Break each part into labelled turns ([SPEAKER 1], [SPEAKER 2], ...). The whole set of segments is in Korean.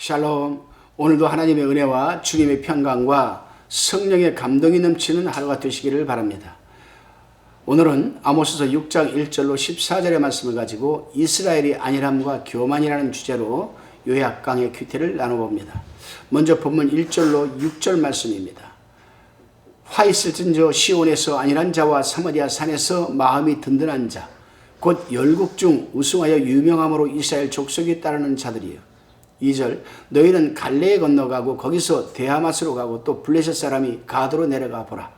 [SPEAKER 1] 샬롬. 오늘도 하나님의 은혜와 주님의 평강과 성령의 감동이 넘치는 하루가 되시기를 바랍니다. 오늘은 아모스서 6장 1절로 14절의 말씀을 가지고 이스라엘이 안일함과 교만이라는 주제로 요약 강의 큐티를 나눠봅니다. 먼저 본문 1절로 6절 말씀입니다. 화 있을진저 시온에서 안일한 자와 사마리아 산에서 마음이 든든한 자, 곧 열국 중 우승하여 유명함으로 이스라엘 족속이 따르는 자들이여. 2절 너희는 갈레에 건너가고 거기서 데하마스로 가고 또 블레셋 사람이 가드로 내려가 보라.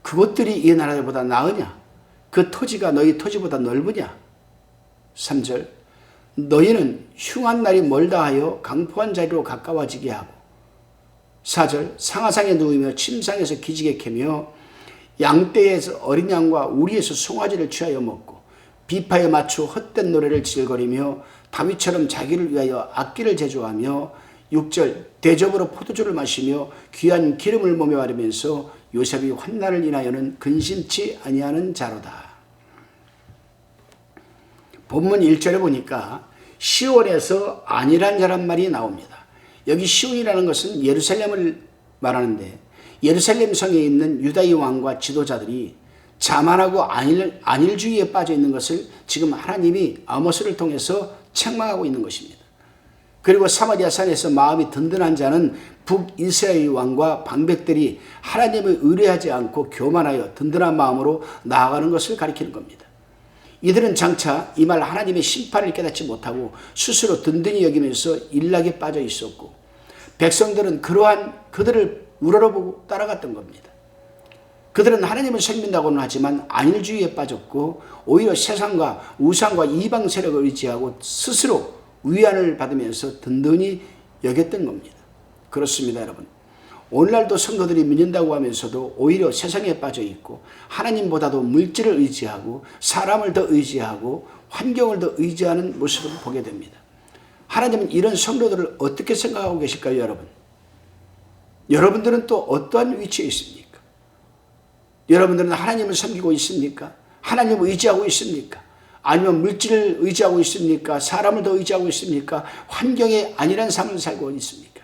[SPEAKER 1] 그곳들이 이 나라들보다 나으냐? 그 토지가 너희 토지보다 넓으냐? 3절 너희는 흉한 날이 멀다 하여 강포한 자리로 가까워지게 하고. 4절 상하상에 누우며 침상에서 기지개 캐며 양떼에서 어린 양과 우리에서 송아지를 취하여 먹고 비파에 맞추어 헛된 노래를 질거리며 다윗처럼 자기를 위하여 악기를 제조하며. 6절 대접으로 포도주를 마시며 귀한 기름을 몸에 바르면서 요셉이 환난을 인하여는 근심치 아니하는 자로다. 본문 1절에 보니까 시온에서 안일한 자란 말이 나옵니다. 여기 시온이라는 것은 예루살렘을 말하는데 예루살렘 성에 있는 유다의 왕과 지도자들이 자만하고 안일주의에 빠져 있는 것을 지금 하나님이 아모스를 통해서 책망하고 있는 것입니다. 그리고 사마리아 산에서 마음이 든든한 자는 북이스라엘 왕과 방백들이 하나님을 의뢰하지 않고 교만하여 든든한 마음으로 나아가는 것을 가리키는 겁니다. 이들은 장차 이 말 하나님의 심판을 깨닫지 못하고 스스로 든든히 여기면서 일락에 빠져 있었고 백성들은 그러한 그들을 우러러보고 따라갔던 겁니다. 그들은 하나님을 섬긴다고는 하지만 안일주의에 빠졌고 오히려 세상과 우상과 이방 세력을 의지하고 스스로 위안을 받으면서 든든히 여겼던 겁니다. 그렇습니다, 여러분. 오늘날도 성도들이 믿는다고 하면서도 오히려 세상에 빠져 있고 하나님보다도 물질을 의지하고 사람을 더 의지하고 환경을 더 의지하는 모습을 보게 됩니다. 하나님은 이런 성도들을 어떻게 생각하고 계실까요, 여러분? 여러분들은 또 어떠한 위치에 있습니까? 여러분들은 하나님을 섬기고 있습니까? 하나님을 의지하고 있습니까? 아니면 물질을 의지하고 있습니까? 사람을 더 의지하고 있습니까? 환경에 안일한 삶을 살고 있습니까?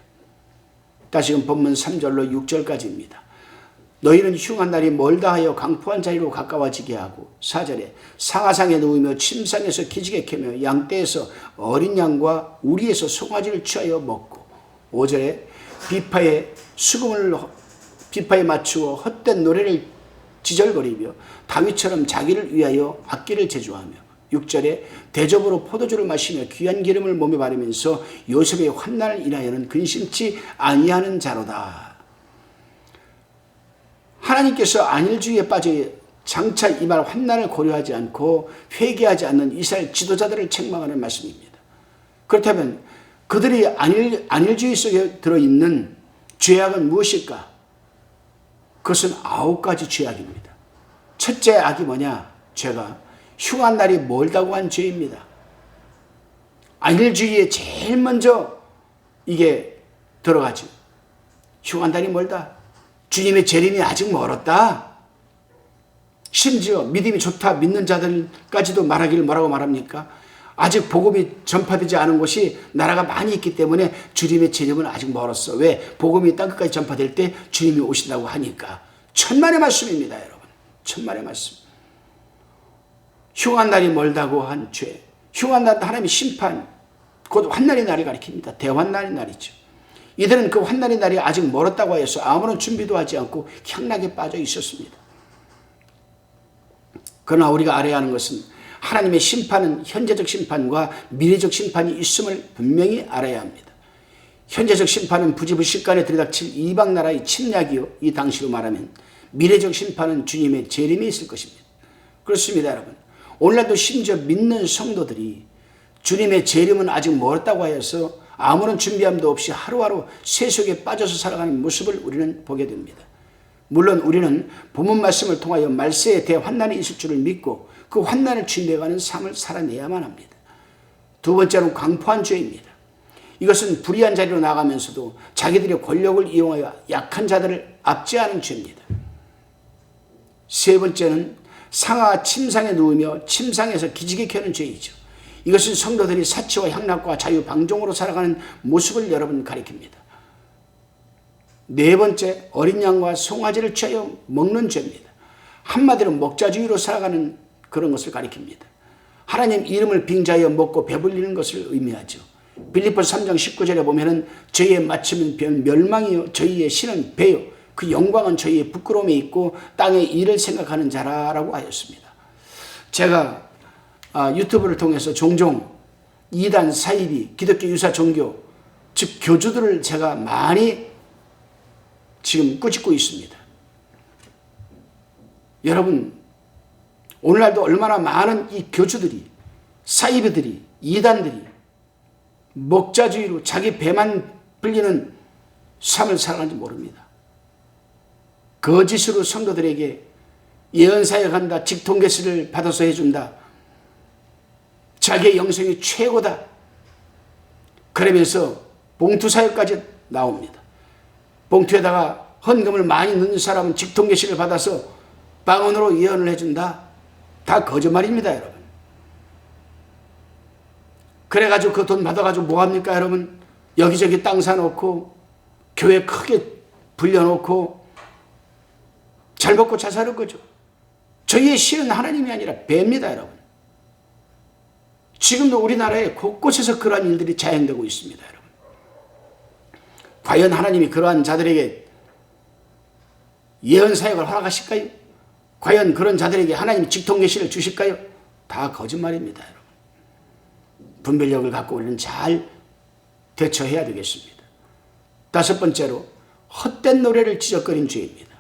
[SPEAKER 1] 다시금 본문 3절로 6절까지입니다. 너희는 흉한 날이 멀다 하여 강포한 자리로 가까워지게 하고. 4절에 상하상에 누우며 침상에서 기지개 캐며 양떼에서 어린 양과 우리에서 송아지를 취하여 먹고. 5절에 비파에 맞추어 헛된 노래를 지절거리며 다윗처럼 자기를 위하여 악기를 제조하며. 6절에 대접으로 포도주를 마시며 귀한 기름을 몸에 바르면서 요셉의 환난을 인하여는 근심치 아니하는 자로다. 하나님께서 안일주의에 빠져 장차 이 말 환난을 고려하지 않고 회개하지 않는 이스라엘 지도자들을 책망하는 말씀입니다. 그렇다면 그들이 안일주의 속에 들어있는 죄악은 무엇일까? 그것은 9가지 죄악입니다. 첫째 악이 뭐냐? 죄가 흉한 날이 멀다고 한 죄입니다. 안일주의에 제일 먼저 이게 들어가죠. 흉한 날이 멀다. 주님의 재림이 아직 멀었다. 심지어 믿음이 좋다 믿는 자들까지도 말하기를 뭐라고 말합니까? 아직 복음이 전파되지 않은 곳이 나라가 많이 있기 때문에 주님의 재림은 아직 멀었어. 왜? 복음이 땅끝까지 전파될 때 주님이 오신다고 하니까. 천만의 말씀입니다, 여러분. 천만의 말씀. 흉한 날이 멀다고 한 죄. 흉한 날, 하나님의 심판, 곧 환난의 날을 가리킵니다. 대환난의 날이죠. 이들은 그 환난의 날이 아직 멀었다고 해서 아무런 준비도 하지 않고 향락에 빠져 있었습니다. 그러나 우리가 알아야 하는 것은 하나님의 심판은 현재적 심판과 미래적 심판이 있음을 분명히 알아야 합니다. 현재적 심판은 부지불식간에 들이닥칠 이방 나라의 침략이요, 이 당시로 말하면 미래적 심판은 주님의 재림이 있을 것입니다. 그렇습니다, 여러분. 오늘날도 심지어 믿는 성도들이 주님의 재림은 아직 멀었다고 하여서 아무런 준비함도 없이 하루하루 세속에 빠져서 살아가는 모습을 우리는 보게 됩니다. 물론 우리는 본문 말씀을 통하여 말세에 대환난이 있을 줄을 믿고 그 환난을 준비해가는 삶을 살아내야만 합니다. 두 번째는 강포한 죄입니다. 이것은 불의한 자리로 나가면서도 자기들의 권력을 이용하여 약한 자들을 압제하는 죄입니다. 세 번째는 상하 침상에 누우며 침상에서 기지개 켜는 죄이죠. 이것은 성도들이 사치와 향락과 자유방종으로 살아가는 모습을 여러분 가리킵니다. 네 번째, 어린 양과 송아지를 취하여 먹는 죄입니다. 한마디로 먹자주의로 살아가는 그런 것을 가리킵니다. 하나님 이름을 빙자하여 먹고 배불리는 것을 의미하죠. 빌립보서 3장 19절에 보면은 저희의 마침은 멸망이요 저희의 신은 배요 그 영광은 저희의 부끄러움에 있고 땅의 일을 생각하는 자라라고 하였습니다. 제가 유튜브를 통해서 종종 이단, 사이비, 기독교 유사 종교 즉 교주들을 제가 많이 지금 꾸짖고 있습니다. 여러분 오늘날도 얼마나 많은 이 교주들이 사이비들이 이단들이 먹자주의로 자기 배만 불리는 삶을 살아가는지 모릅니다. 거짓으로 성도들에게 예언사역한다, 직통계시를 받아서 해준다, 자기의 영성이 최고다, 그러면서 봉투사역까지 나옵니다. 봉투에다가 헌금을 많이 넣는 사람은 직통계시를 받아서 방언으로 예언을 해준다. 다 거짓말입니다, 여러분. 그래가지고 그 돈 받아가지고 뭐합니까, 여러분? 여기저기 땅 사놓고 교회 크게 불려놓고 잘 먹고 잘 사는 거죠. 저희의 신은 하나님이 아니라 배입니다, 여러분. 지금도 우리나라에 곳곳에서 그러한 일들이 자행되고 있습니다, 여러분. 과연 하나님이 그러한 자들에게 예언사역을 허락하실까요? 과연 그런 자들에게 하나님이 직통계시를 주실까요? 다 거짓말입니다, 여러분. 분별력을 갖고 우리는 잘 대처해야 되겠습니다. 다섯 번째로 헛된 노래를 지적거린 죄입니다.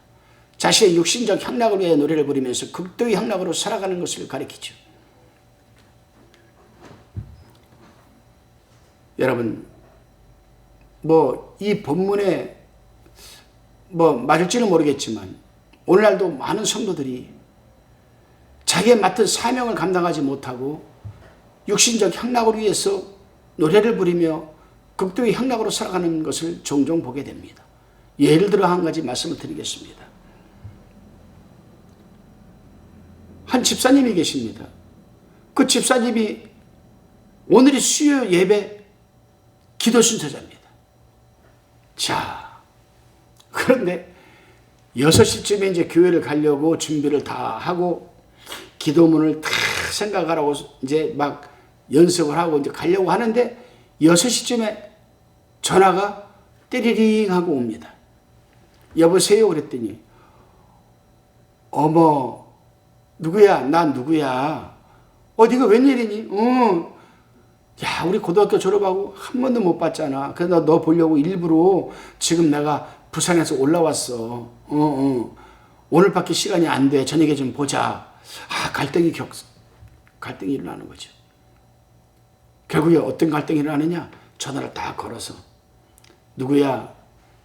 [SPEAKER 1] 자신의 육신적 향락을 위해 노래를 부르면서 극도의 향락으로 살아가는 것을 가리키죠. 여러분 이 본문에 맞을지는 모르겠지만 오늘날도 많은 성도들이 자기의 맡은 사명을 감당하지 못하고 육신적 향락을 위해서 노래를 부르며 극도의 향락으로 살아가는 것을 종종 보게 됩니다. 예를 들어 한 가지 말씀을 드리겠습니다. 한 집사님이 계십니다. 그 집사님이 오늘이 수요 예배 기도 순서자입니다. 자, 그런데 6시쯤에 이제 교회를 가려고 준비를 다 하고 기도문을 다 생각하라고 이제 막 연습을 하고 이제 가려고 하는데 6시쯤에 전화가 띠리링 하고 옵니다. 여보세요? 그랬더니 어머 누구야? 난 누구야? 네가 웬일이니? 야, 우리 고등학교 졸업하고 한 번도 못 봤잖아. 그래서 너 보려고 일부러 지금 내가 부산에서 올라왔어. 오늘밖에 시간이 안 돼. 저녁에 좀 보자. 갈등이 일어나는 거죠. 결국에 어떤 갈등이 일어나느냐? 전화를 다 걸어서 누구야?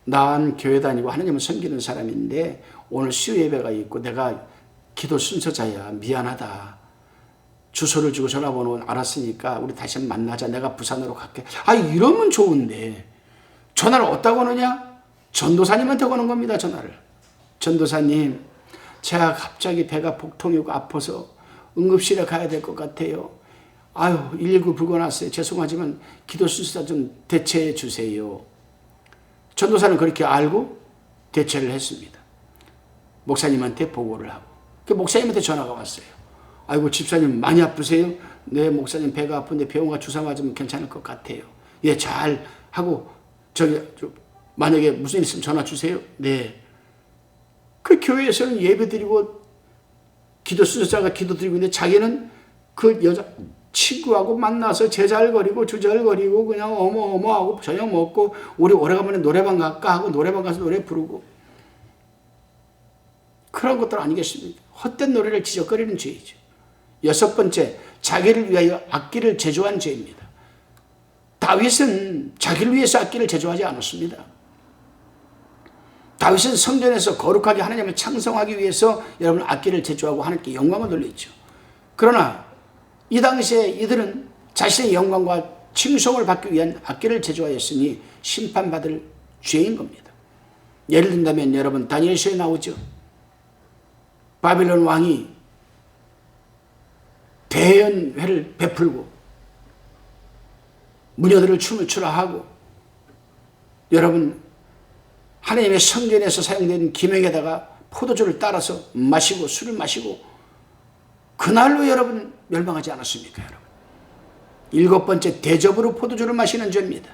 [SPEAKER 1] 난 교회 다니고 하나님을 섬기는 사람인데 오늘 수요 예배가 있고 내가 기도 순서자야. 미안하다. 주소를 주고 전화번호는 알았으니까 우리 다시 한번 만나자. 내가 부산으로 갈게. 이러면 좋은데 전화를 어디다 거느냐? 전도사님한테 거는 겁니다. 전화를. 전도사님, 제가 갑자기 배가 복통이고 아파서 응급실에 가야 될 것 같아요. 119 불러놨어요. 죄송하지만 기도 순서자 좀 대체해 주세요. 전도사는 그렇게 알고 대체를 했습니다. 목사님한테 보고를 하고 그 목사님한테 전화가 왔어요. 아이고 집사님 많이 아프세요? 네, 목사님 배가 아픈데 병원 가 주사 맞으면 괜찮을 것 같아요. 예, 잘 하고 만약에 무슨 일 있으면 전화 주세요. 네. 그 교회에서는 예배드리고 기도 순서자가 기도드리고 있는데 자기는 그 여자 친구하고 만나서 제잘거리고 주절거리고 그냥 어머하고 저녁 먹고 우리 오래간만에 노래방 갈까 하고 노래방 가서 노래 부르고 그런 것들 아니겠습니까? 헛된 노래를 지적거리는 죄이죠. 여섯 번째, 자기를 위하여 악기를 제조한 죄입니다. 다윗은 자기를 위해서 악기를 제조하지 않았습니다. 다윗은 성전에서 거룩하게 하나님을 찬송하기 위해서 여러분 악기를 제조하고 하나님께 영광을 돌렸죠. 그러나 이 당시에 이들은 자신의 영광과 칭송을 받기 위한 악기를 제조하였으니 심판받을 죄인 겁니다. 예를 든다면 여러분 다니엘서에 나오죠. 바빌론 왕이 대연회를 베풀고 무녀들을 춤을 추라 하고, 여러분 하나님의 성전에서 사용된 기명에다가 포도주를 따라서 마시고 술을 마시고, 그날로 여러분 멸망하지 않았습니까? 여러분, 7번째 대접으로 포도주를 마시는 죄입니다.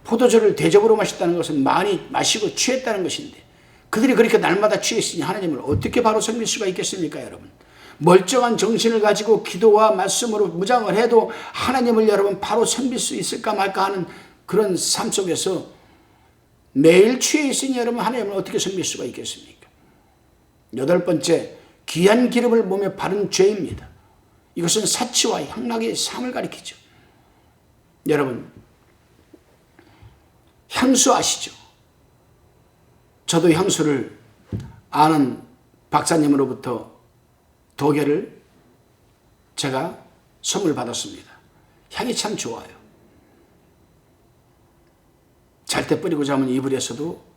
[SPEAKER 1] 포도주를 대접으로 마셨다는 것은 많이 마시고 취했다는 것인데, 그들이 그렇게 날마다 취했으니 하나님을 어떻게 바로 섬길 수가 있겠습니까? 여러분, 멀쩡한 정신을 가지고 기도와 말씀으로 무장을 해도 하나님을 여러분 바로 섬길 수 있을까 말까 하는 그런 삶 속에서 매일 취해 있으니 여러분 하나님을 어떻게 섬길 수가 있겠습니까? 8번째, 귀한 기름을 몸에 바른 죄입니다. 이것은 사치와 향락의 삶을 가리키죠. 여러분, 향수 아시죠? 저도 향수를 아는 박사님으로부터 도개를 제가 선물 받았습니다. 향이 참 좋아요. 잘 때 뿌리고 자면 이불에서도,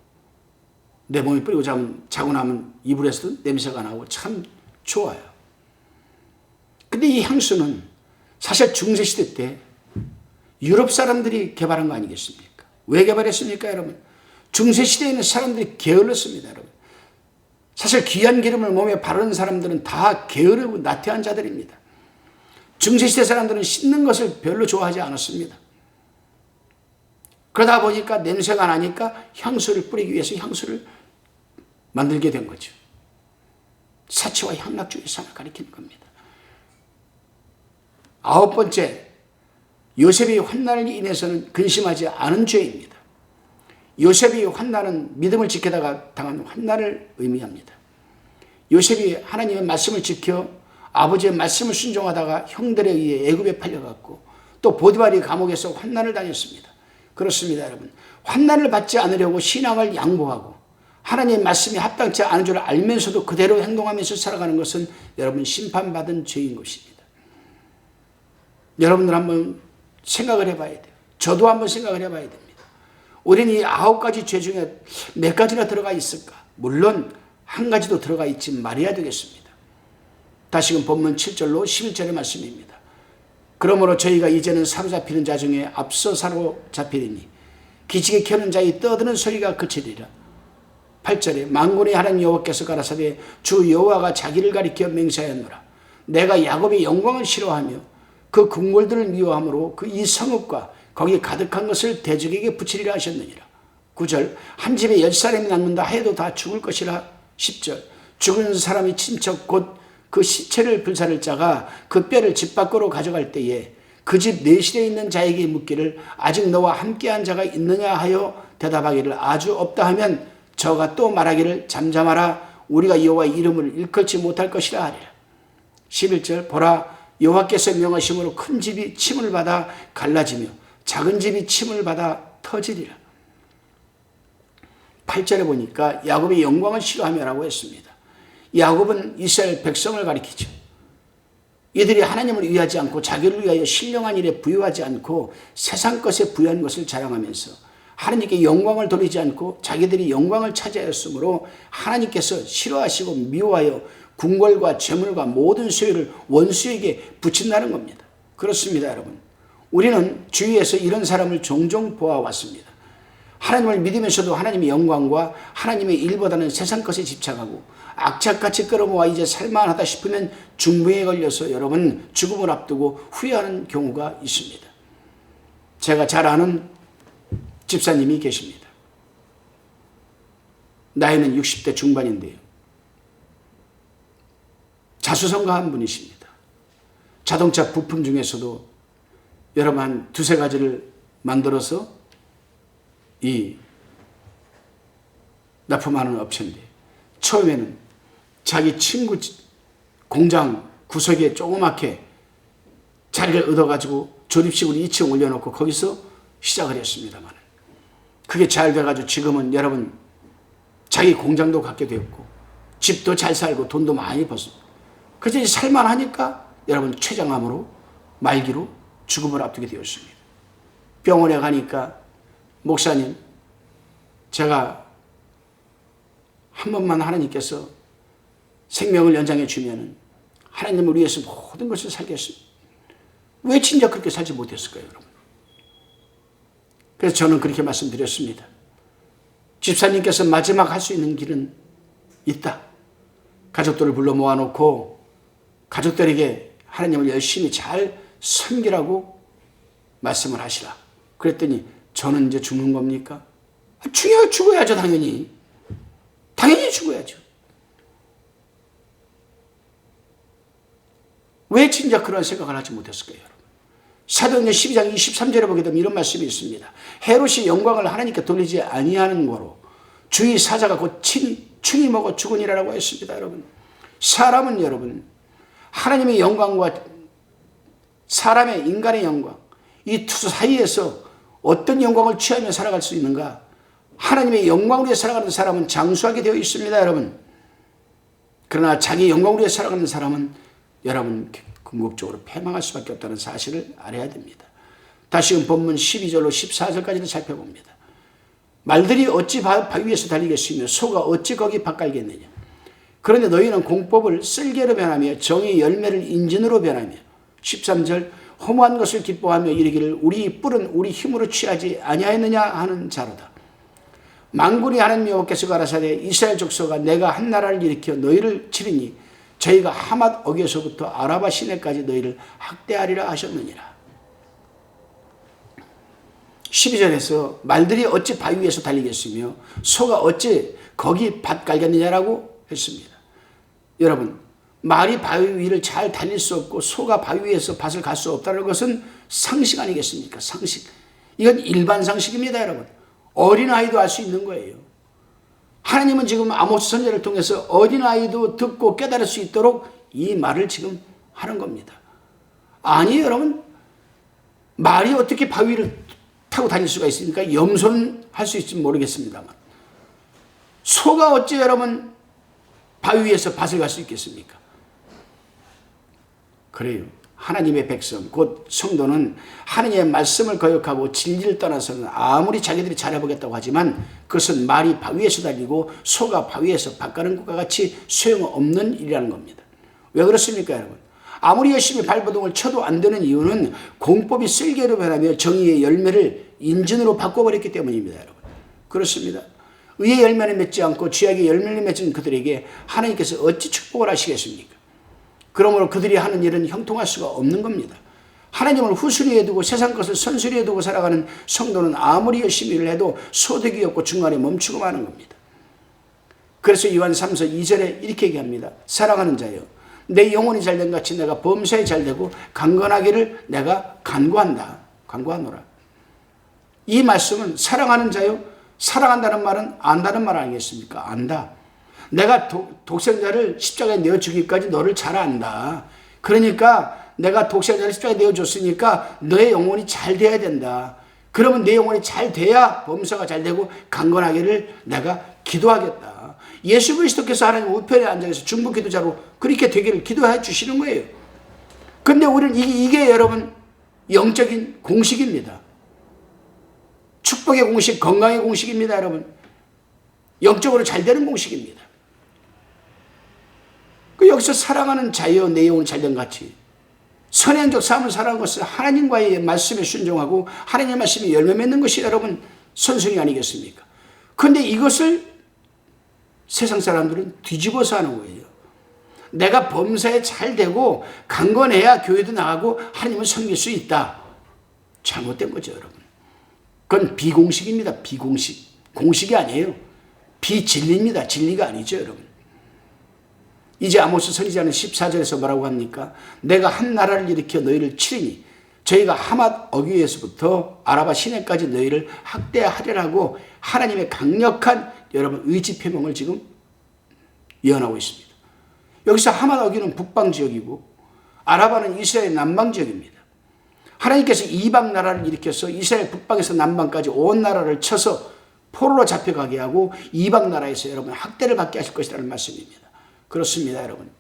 [SPEAKER 1] 내 몸에 뿌리고 자고 나면 이불에서도 냄새가 나고 참 좋아요. 근데 이 향수는 사실 중세시대 때 유럽 사람들이 개발한 거 아니겠습니까? 왜 개발했습니까, 여러분? 중세시대에는 사람들이 게을렀습니다, 여러분. 사실 귀한 기름을 몸에 바르는 사람들은 다 게으르고 나태한 자들입니다. 중세시대 사람들은 씻는 것을 별로 좋아하지 않았습니다. 그러다 보니까 냄새가 나니까 향수를 뿌리기 위해서 향수를 만들게 된 거죠. 사치와 향락주의 삶을 가리키는 겁니다. 9번째, 요셉의 환난을 인해서는 근심하지 않은 죄입니다. 요셉이 환난은 믿음을 지키다가 당한 환난을 의미합니다. 요셉이 하나님의 말씀을 지켜 아버지의 말씀을 순종하다가 형들에 의해 애굽에 팔려갔고, 또 보디발이 감옥에서 환난을 당했습니다. 그렇습니다, 여러분. 환난을 받지 않으려고 신앙을 양보하고 하나님의 말씀이 합당치 않은 줄 알면서도 그대로 행동하면서 살아가는 것은 여러분 심판받은 죄인 것입니다. 여러분들 한번 생각을 해봐야 돼요. 저도 한번 생각을 해봐야 됩니다. 우리는 이 9가지 죄 중에 몇 가지나 들어가 있을까? 물론 한 가지도 들어가 있지 말아야 되겠습니다. 다시금 본문 7절로 11절의 말씀입니다. 그러므로 저희가 이제는 사로잡히는 자 중에 앞서 사로잡히리니 기지개 켜는 자의 떠드는 소리가 그치리라. 8절에 만군의 하나님 여호와께서 가라사대 주 여호와가 자기를 가리켜 맹세하였노라. 내가 야곱의 영광을 싫어하며 그 궁궐들을 미워함으로 그 이 성읍과 거기 가득한 것을 대적에게 붙이리라 하셨느니라. 9절, 한 집에 10사람이 남는다 해도 다 죽을 것이라. 10절, 죽은 사람이 친척 곧 그 시체를 불사를 자가 그 뼈를 집 밖으로 가져갈 때에 그 집 내실에 있는 자에게 묻기를 아직 너와 함께한 자가 있느냐 하여 대답하기를 아주 없다 하면 저가 또 말하기를 잠잠하라. 우리가 여호와의 이름을 일컬지 못할 것이라 하리라. 11절, 보라 여호와께서 명하심으로 큰 집이 침을 받아 갈라지며 작은 집이 침을 받아 터지리라. 8절에 보니까 야곱의 영광을 싫어하며라고 했습니다. 야곱은 이스라엘 백성을 가리키죠. 이들이 하나님을 위하지 않고 자기를 위하여 신령한 일에 부여하지 않고 세상 것에 부여한 것을 자랑하면서 하나님께 영광을 돌리지 않고 자기들이 영광을 차지하였으므로 하나님께서 싫어하시고 미워하여 궁궐과 재물과 모든 소유를 원수에게 붙인다는 겁니다. 그렇습니다, 여러분. 우리는 주위에서 이런 사람을 종종 보아왔습니다. 하나님을 믿으면서도 하나님의 영광과 하나님의 일보다는 세상 것에 집착하고 악착같이 끌어모아 이제 살만하다 싶으면 중풍에 걸려서 여러분 죽음을 앞두고 후회하는 경우가 있습니다. 제가 잘 아는 집사님이 계십니다. 나이는 60대 중반인데요. 자수성가한 분이십니다. 자동차 부품 중에서도 여러분 한 2-3가지를 만들어서 납품하는 업체인데, 처음에는 자기 친구 공장 구석에 조그맣게 자리를 얻어가지고 조립식으로 2층 올려놓고 거기서 시작을 했습니다만, 그게 잘 돼가지고 지금은 여러분 자기 공장도 갖게 되었고 집도 잘 살고 돈도 많이 벌었습니다. 그래서 이제 살만하니까 여러분 췌장암으로 말기로 죽음을 앞두게 되었습니다. 병원에 가니까 목사님, 제가 한 번만 하나님께서 생명을 연장해 주면 하나님을 위해서 모든 것을 살겠습니다. 왜 진짜 그렇게 살지 못했을까요, 여러분? 그래서 저는 그렇게 말씀드렸습니다. 집사님께서 마지막 할 수 있는 길은 있다. 가족들을 불러 모아놓고 가족들에게 하나님을 열심히 잘 섬기라고 말씀을 하시라. 그랬더니 저는 이제 죽는 겁니까? 죽어야죠, 당연히. 당연히 죽어야죠. 왜 진짜 그런 생각을 하지 못했을까요, 여러분? 사도행전 12장 23절에 보게 되면 이런 말씀이 있습니다. 헤롯이 영광을 하나님께 돌리지 아니하는 거로 주의 사자가 곧 충이 먹어 죽으니라라고 했습니다, 여러분. 사람은 여러분, 하나님의 영광과 사람의 인간의 영광, 이 두 사이에서 어떤 영광을 취하며 살아갈 수 있는가? 하나님의 영광을 위해 살아가는 사람은 장수하게 되어 있습니다, 여러분. 그러나 자기 영광을 위해 살아가는 사람은 여러분 궁극적으로 패망할 수밖에 없다는 사실을 알아야 됩니다. 다시금 본문 12절로 14절까지를 살펴봅니다. 말들이 어찌 바위 위에서 달리겠으며 소가 어찌 거기 밭갈겠느냐. 그런데 너희는 공법을 쓸개로 변하며 정의 열매를 인진으로 변하며 13절 허무한 것을 기뻐하며 이르기를 우리 뿔은 우리 힘으로 취하지 아니하였느냐 하는 자로다. 만군의 하나님 여호와께서 가라사대 이스라엘 족속아 내가 한 나라를 일으켜 너희를 치리니 저희가 하맛 어귀에서부터 아라바 시내까지 너희를 학대하리라 하셨느니라. 12절에서 말들이 어찌 바위 위에서 달리겠으며 소가 어찌 거기 밭 갈겠느냐라고 했습니다. 여러분, 말이 바위 위를 잘 달릴 수 없고 소가 바위 위에서 밭을 갈 수 없다는 것은 상식 아니겠습니까? 상식. 이건 일반 상식입니다, 여러분. 어린아이도 알 수 있는 거예요. 하나님은 지금 아모스 선지자를 통해서 어린아이도 듣고 깨달을 수 있도록 이 말을 지금 하는 겁니다. 아니, 여러분, 말이 어떻게 바위를 타고 다닐 수가 있습니까? 염소는 할 수 있을지 모르겠습니다만. 소가 어찌 여러분 바위 위에서 밭을 갈 수 있겠습니까? 그래요. 하나님의 백성, 곧 성도는 하나님의 말씀을 거역하고 진리를 떠나서는 아무리 자기들이 잘해보겠다고 하지만 그것은 말이 바위에서 달리고 소가 바위에서 밭 가는 것과 같이 소용없는 일이라는 겁니다. 왜 그렇습니까, 여러분? 아무리 열심히 발버둥을 쳐도 안 되는 이유는 공법이 쓸개로 변하며 정의의 열매를 인진으로 바꿔버렸기 때문입니다, 여러분. 그렇습니다. 의의 열매를 맺지 않고 죄악의 열매를 맺은 그들에게 하나님께서 어찌 축복을 하시겠습니까? 그러므로 그들이 하는 일은 형통할 수가 없는 겁니다. 하나님을 후순위에 두고 세상 것을 선순위에 두고 살아가는 성도는 아무리 열심히 일을 해도 소득이 없고 중간에 멈추고 마는 겁니다. 그래서 요한 3서 2절에 이렇게 얘기합니다. 사랑하는 자여, 내 영혼이 잘된 같이 내가 범사에 잘되고 강건하기를 내가 간구한다. 간구하노라. 이 말씀은 사랑하는 자여, 사랑한다는 말은 안다는 말 아니겠습니까? 안다. 내가 독생자를 십자가에 내어주기까지 너를 잘 안다. 그러니까 내가 독생자를 십자가에 내어줬으니까 너의 영혼이 잘 돼야 된다. 그러면 내 영혼이 잘 돼야 범사가 잘 되고 강건하기를 내가 기도하겠다. 예수 그리스도께서 하나님 우편에 앉아서 중보 기도자로 그렇게 되기를 기도해 주시는 거예요. 근데 우리는 이게 여러분 영적인 공식입니다. 축복의 공식, 건강의 공식입니다, 여러분. 영적으로 잘 되는 공식입니다. 여기서 사랑하는 자여 내 영혼이 잘된 같이 선행적 삶을 살아가는 것은 하나님과의 말씀에 순종하고 하나님의 말씀에 열매 맺는 것이 여러분 선순위 아니겠습니까? 그런데 이것을 세상 사람들은 뒤집어서 하는 거예요. 내가 범사에 잘 되고 강건해야 교회도 나가고 하나님을 섬길 수 있다. 잘못된 거죠, 여러분. 그건 비공식입니다. 비공식. 공식이 아니에요. 비진리입니다. 진리가 아니죠, 여러분. 이제 아모스 선지자는 14절에서 뭐라고 합니까? 내가 한 나라를 일으켜 너희를 치리니 저희가 하맛 어귀에서부터 아라바 시내까지 너희를 학대하리라고 하나님의 강력한 여러분 의지 표명을 지금 예언하고 있습니다. 여기서 하맛 어귀는 북방 지역이고 아라바는 이스라엘 남방 지역입니다. 하나님께서 이방 나라를 일으켜서 이스라엘 북방에서 남방까지 온 나라를 쳐서 포로로 잡혀가게 하고 이방 나라에서 여러분 학대를 받게 하실 것이라는 말씀입니다. 그렇습니다, 여러분.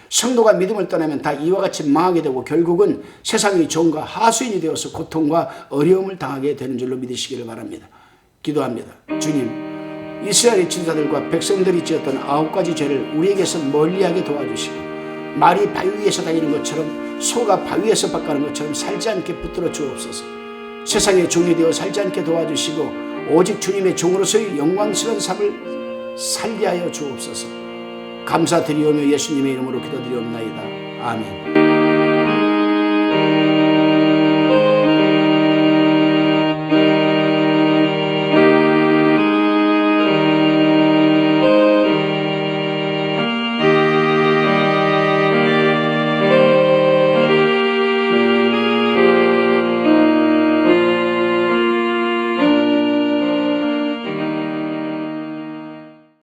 [SPEAKER 1] 성도가 믿음을 떠나면 다 이와 같이 망하게 되고 결국은 세상의 종과 하수인이 되어서 고통과 어려움을 당하게 되는 줄로 믿으시기를 바랍니다. 기도합니다. 주님, 이스라엘의 지도자들과 백성들이 지었던 9가지 죄를 우리에게서 멀리하게 도와주시고 말이 바위 위에서 다니는 것처럼 소가 바위에서 밭가는 것처럼 살지 않게 붙들어 주옵소서. 세상의 종이 되어 살지 않게 도와주시고 오직 주님의 종으로서의 영광스러운 삶을 살게 하여 주옵소서. 감사드리오며 예수님의 이름으로 기도드리옵나이다. 아멘.